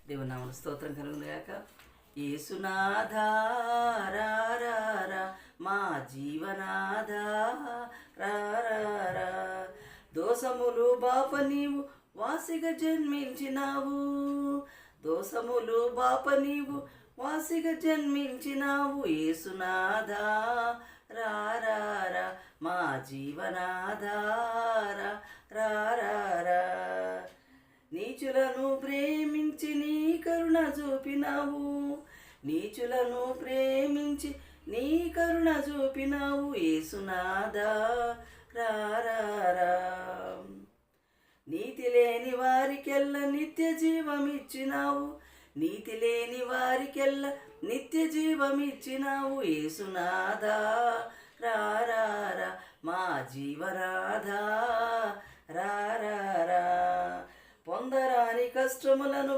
దేవునామమున స్తోత్రం కలుగును గాక. యేసునాథా రా రా రా, మా జీవనాథా రా రా రా. దోషములు బాప నీవు వాసిగా జన్మించినావు, దోషములు బాప నీవు వాసిగా జన్మించినావు. యేసునాథా రా రా రా, మా జీవనాథా రా రా రా రా. నీచులను ప్రేమించి నీ కరుణ చూపినావు, నీచులను ప్రేమించి నీ కరుణ చూపినావు. యేసునాథా రా రా రా. నీతి లేని వారికెల్ల నిత్య జీవమిచ్చినావు, నీతి లేని వారికెల్ల నిత్య జీవమిచ్చినావు. యేసునాథా రా రా రా, మా జీవనాథా రా రా రా. పొందరాని కష్టములను